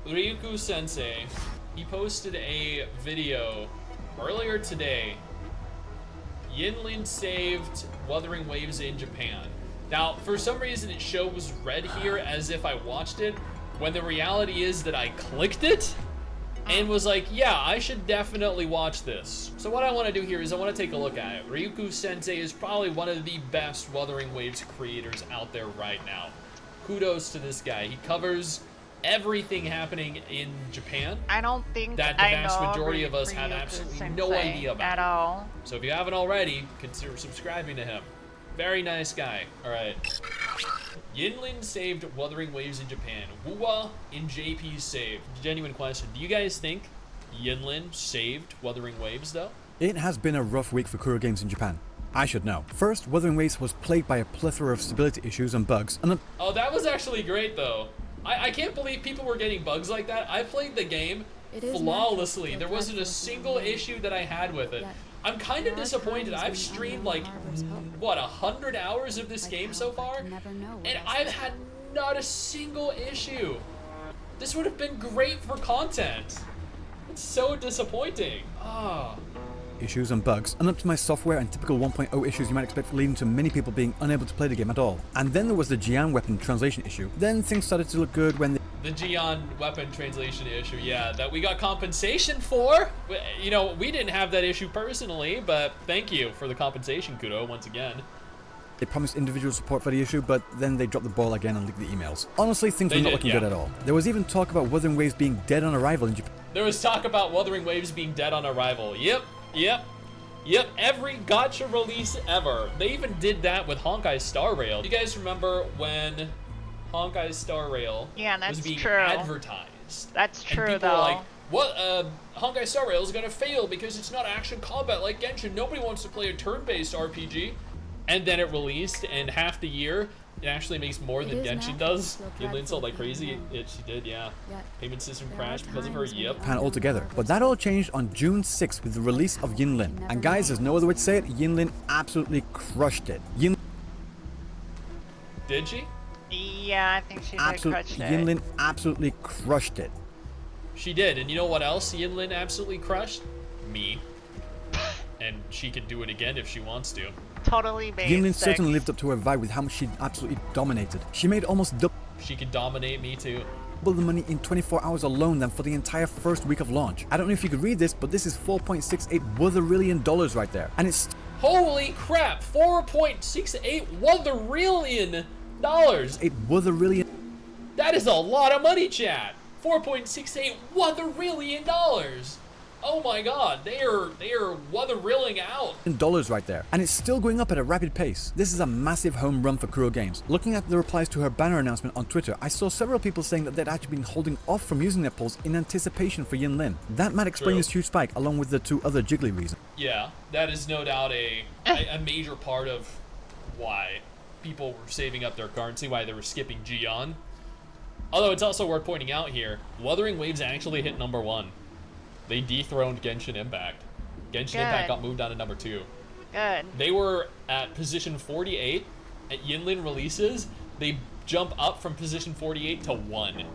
Ryuku Sensei, he posted a video earlier today. Yinlin saved Wuthering Waves in Japan. Now, for some reason, it shows red here as if I watched it, when the reality is that I clicked it and was like, yeah, I should definitely watch this. So what I want to do here is I want to take a look at it. Ryuku Sensei is probably one of the best Wuthering Waves creators out there right now. Kudos to this guy. He covers everything happening in Japan. I don't think that the I vast know majority of us Ryuku have absolutely Sensei no idea about at all. So if you haven't already, consider subscribing to him. Very nice guy. All right. Yinlin saved Wuthering Waves in Japan. Wuwa in JP saved. Genuine question. Do you guys think Yinlin saved Wuthering Waves though? It has been a rough week for Kuro Games in Japan. I should know. First, Wuthering Waves was plagued by a plethora of stability issues and bugs, and oh, that was actually great though. I can't believe people were getting bugs like that. I played the game flawlessly. There wasn't a single issue that I had with it. I'm kind of disappointed. I've streamed like, what, 100 hours of this game so far? And I've had not a single issue. This would have been great for content. It's so disappointing. Ah. issues and bugs, unoptimized software and typical 1.0 issues you might expect, leading to many people being unable to play the game at all. And then there was the Jian weapon translation issue. Then things started to look good when the Jian weapon translation issue, yeah, that we got compensation for. You know, we didn't have that issue personally, but thank you for the compensation, Kudo, once again. They promised individual support for the issue, but then they dropped the ball again and leaked the emails. Honestly, things were not looking good at all. There was even talk about Wuthering Waves being dead on arrival in Japan. There was talk about Wuthering Waves being dead on arrival. Yep. Every gacha release ever. They even did that with Honkai Star Rail. You guys remember when Honkai Star Rail was being advertised? That's true, and people though. were like, what? Honkai Star Rail is gonna fail because it's not action combat like Genshin. Nobody wants to play a turn-based RPG. And then it released, and half the year, it actually makes more than Genshin does. Yinlin sold like crazy. She did, yeah. Payment system crashed because of her, yep. Japan altogether. But that all changed on June 6th with the release of Yinlin. And guys, there's no other way to say it, Yinlin absolutely crushed it. Did she? Yeah, I think she did crush it. Yinlin absolutely crushed it. She did, and you know what else Yinlin absolutely crushed? Me. And she could do it again if she wants to. Totally basic. Yinlin certainly lived up to her vibe with how much she absolutely dominated. She made almost double. She could dominate me too. The money in 24 hours alone than for the entire first week of launch. I don't know if you could read this, but this is $4.68 wutherillion right there. And it's... Holy crap! 4.68 wutherillion dollars. Wutherillion. That is a lot of money, chat. 4.68 wutherillion dollars. Oh my god, they are wutherilling out. Dollars right there. And it's still going up at a rapid pace. This is a massive home run for Kuro Games. Looking at the replies to her banner announcement on Twitter, I saw several people saying that they'd actually been holding off from using their polls in anticipation for Yinlin. That might explain this huge spike, along with the two other jiggly reasons. Yeah, that is no doubt a major part of why people were saving up their currency, why they were skipping Jian. Although it's also worth pointing out here, Wuthering Waves actually hit #1. They dethroned Genshin Impact. Genshin Impact got moved down to #2. Good. They were at position 48 at Yinlin releases. They jump up from position 48 to 1.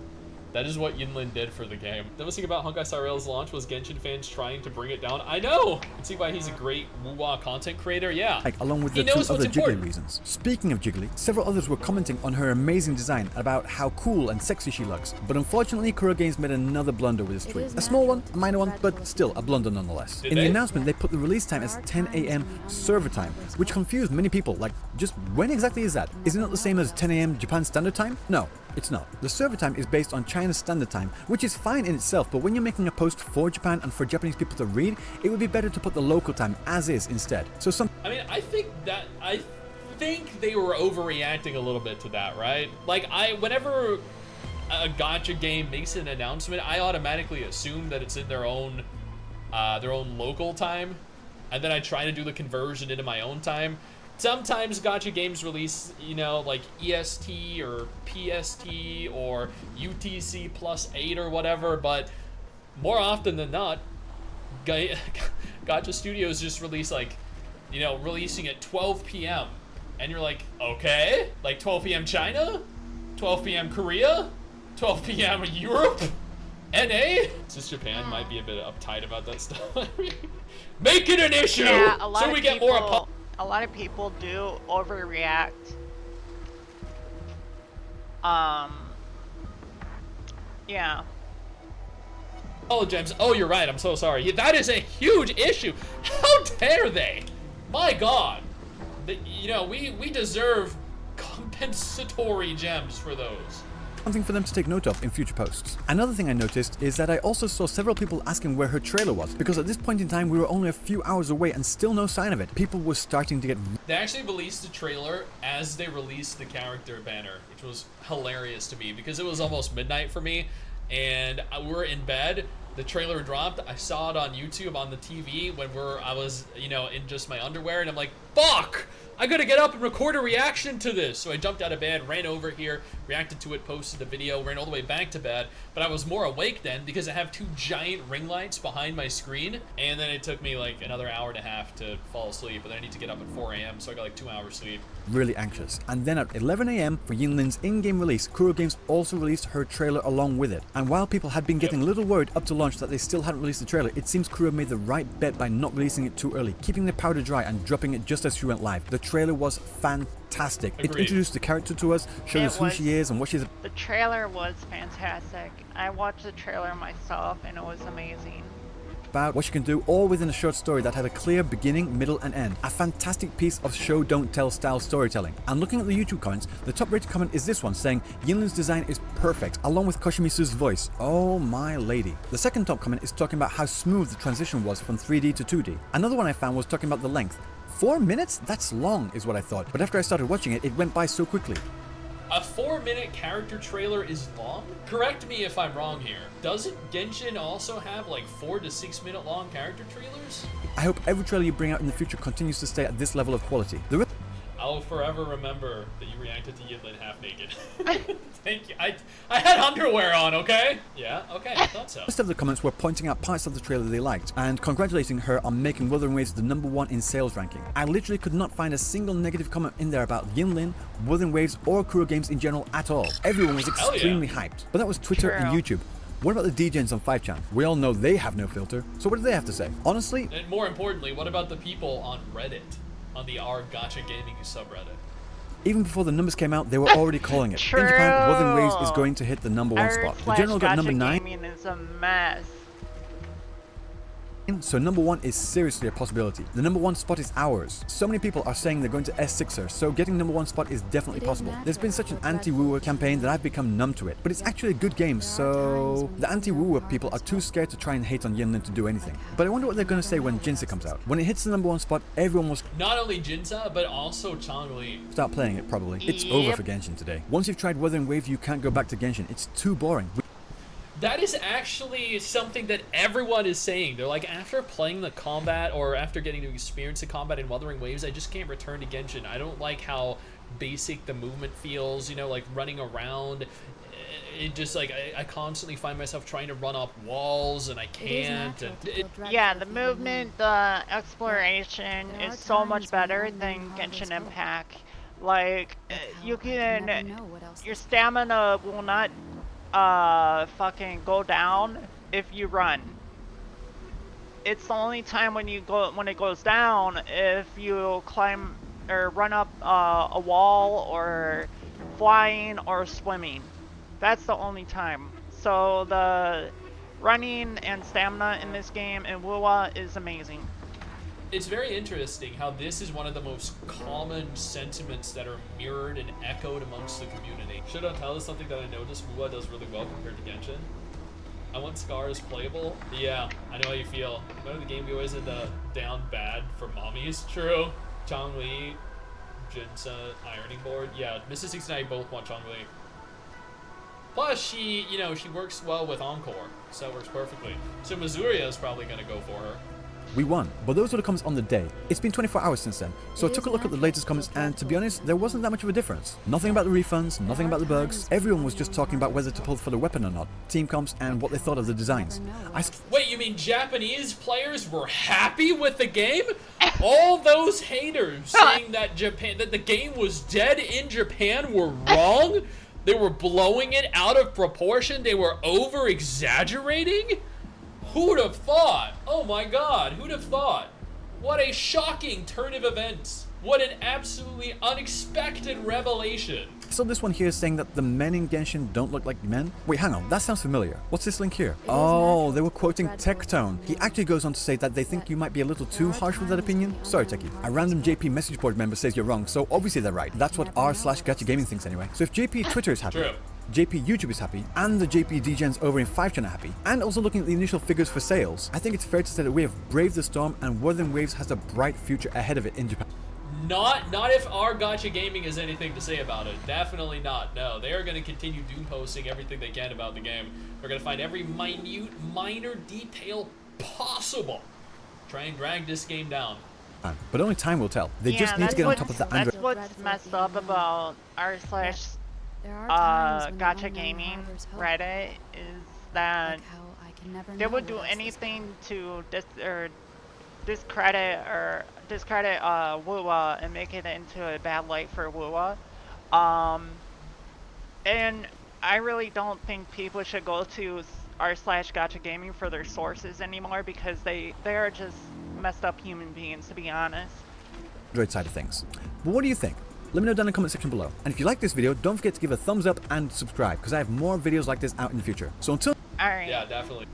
That is what Yinlin did for the game. The most thing about Honkai Star Rail's launch was Genshin fans trying to bring it down. I know! You can see why he's a great Wuwa content creator, yeah. Along with the two other jiggly reasons. Speaking of jiggly, several others were commenting on her amazing design about how cool and sexy she looks. But unfortunately, Kuro Games made another blunder with this tweet. A small one, a minor one, but still a blunder nonetheless. In the announcement, they put the release time as 10 AM server time, which confused many people. Like, just when exactly is that? Is it not the same as 10 AM Japan Standard Time? No. It's not. The server time is based on China's standard time, which is fine in itself, but when you're making a post for Japan and for Japanese people to read, it would be better to put the local time as is instead. I mean, I think they were overreacting a little bit to that, right? Like, whenever a gacha game makes an announcement, I automatically assume that it's in their own local time, and then I try to do the conversion into my own time. Sometimes gacha games release, you know, like EST or PST or UTC +8 or whatever, but more often than not, gacha studios just release, like, you know, releasing at 12 p.m. And you're like, okay, like 12 p.m. China? 12 p.m. Korea? 12 p.m. Europe? NA? Since Japan might be a bit uptight about that stuff. Make it an issue! Yeah, so we get more a lot of people do overreact. Yeah. Oh, Gems. Oh, you're right. I'm so sorry. Yeah, that is a huge issue. How dare they? My God. You know, we deserve compensatory gems for those. Something for them to take note of in future posts. Another thing I noticed is that I also saw several people asking where her trailer was, because at this point in time we were only a few hours away and still no sign of it. People were starting to get... They actually released the trailer as they released the character banner, which was hilarious to me because it was almost midnight for me and we were in bed. The trailer dropped. I saw it on YouTube on the TV when I was, you know, in just my underwear, and I'm like, fuck! I gotta get up and record a reaction to this. So I jumped out of bed, ran over here, reacted to it, posted the video, ran all the way back to bed. But I was more awake then because I have 2 giant ring lights behind my screen. And then it took me like another hour and a half to fall asleep. But then I need to get up at 4 a.m. So I got like 2 hours sleep. Really anxious. And then at 11 a.m. for Yinlin's in-game release, Kuro Games also released her trailer along with it. And while people had been getting a little worried up to launch that they still hadn't released the trailer, it seems Kuro made the right bet by not releasing it too early, keeping the powder dry and dropping it just as she went live. The trailer was fantastic. Agreed. It introduced the character to us, showed us who she is and what she's... The trailer was fantastic. I watched the trailer myself and it was amazing. About what she can do, all within a short story that had a clear beginning, middle and end. A fantastic piece of show don't tell style storytelling. And looking at the YouTube comments, the top rated comment is this one saying Yinlin's design is perfect, along with Koshimisu's voice. Oh my lady. The second top comment is talking about how smooth the transition was from 3D to 2D. Another one I found was talking about the length. 4 minutes? That's long is what I thought, but after I started watching it, it went by so quickly. A 4-minute character trailer is long? Correct me if I'm wrong here. Doesn't Genshin also have like 4 to 6 minute long character trailers? I hope every trailer you bring out in the future continues to stay at this level of quality. I'll forever remember that you reacted to Yinlin half naked. Thank you. I had underwear on, okay? Yeah, okay, I thought so. Most of the comments were pointing out parts of the trailer they liked and congratulating her on making Wuthering Waves the #1 in sales ranking. I literally could not find a single negative comment in there about Yinlin, Wuthering Waves, or Kuro Games in general at all. Everyone was extremely hyped. But that was Twitter and YouTube. What about the DJs on 5chan? We all know they have no filter, so what do they have to say? Honestly... And more importantly, what about the people on Reddit? On the R Gacha Gaming subreddit. Even before the numbers came out, they were already calling it. True. In Japan, Wuthering Waves is going to hit the #1 spot. The general got number 9. Gaming is a mess. So #1 is seriously a possibility. The #1 spot is ours. So many people are saying they're going to S6 her, so getting #1 spot is definitely possible. There's been such an anti-wooer campaign that I've become numb to it, but it's actually a good game, so the anti-wooer people are too scared to try and hate on Yinlin to do anything. But I wonder what they're going to say when Jinsa comes out. When it hits the #1 spot, everyone will not only Jinsa, but also Changli. Start playing it probably. It's over for Genshin today. Once you've tried Wuthering Waves, you can't go back to Genshin. It's too boring. That is actually something that everyone is saying. They're like, after playing the combat or after getting to experience the combat in Wuthering Waves, I just can't return to Genshin. I don't like how basic the movement feels, you know, like running around. It just like, I constantly find myself trying to run up walls and I can't. Yeah, the movement, the exploration is so much better than Genshin Impact. Like, you can, your stamina will not fucking go down if you run. It's the only time when it goes down if you climb or run up a wall or flying or swimming. That's the only time. So the running and stamina in this game in WoA is amazing. It's very interesting how this is one of the most common sentiments that are mirrored and echoed amongst the community. Should I tell us something that I noticed WoA does really well compared to Genshin? I want Scar is playable. Yeah, I know how you feel. Remember the game we always ended down bad for mommies? True. Changli, Jinsa, Ironing Board. Yeah, Mrs. 69 both want Changli. Plus, she works well with Encore, so it works perfectly. So Mizuria is probably gonna go for her. We won, but those were the comments on the day. It's been 24 hours since then, so I took a look at the latest comments and to be honest, there wasn't that much of a difference. Nothing about the refunds, nothing about the bugs. Everyone was just talking about whether to pull for the weapon or not, team comps and what they thought of the designs. Wait, you mean Japanese players were happy with the game? All those haters saying that the game was dead in Japan were wrong? They were blowing it out of proportion. They were over-exaggerating? Who'd have thought? Oh my god, who'd have thought? What a shocking turn of events. What an absolutely unexpected revelation. So this one here is saying that the men in Genshin don't look like men? Wait, hang on, that sounds familiar. What's this link here? Oh, they were quoting Tectone. He actually goes on to say that they think you might be a little too harsh with that opinion. Sorry, Techie. A random JP message board member says you're wrong, so obviously they're right. That's what r/gachagaming thinks anyway. So if JP Twitter is happy, True. JP YouTube is happy, and the JP DGens over in 5chan are happy, and also looking at the initial figures for sales, I think it's fair to say that we have braved the storm and Wuthering Waves has a bright future ahead of it in Japan. Not if our Gacha Gaming has anything to say about it. Definitely not. No, they are going to continue doom posting everything they can about the game. They're going to find every minor detail possible. Try and drag this game down. But only time will tell. They just need to get on top of the Android. That's what's messed up about r/Gacha Gaming Reddit is that they would do anything to discredit WUA and make it into a bad light for WUA. And I really don't think people should go to r/Gacha Gaming for their sources anymore because they are just messed up human beings, to be honest. Android side of things. But what do you think? Let me know down in the comment section below. And if you like this video, don't forget to give a thumbs up and subscribe because I have more videos like this out in the future. So until... Alright. Yeah, definitely.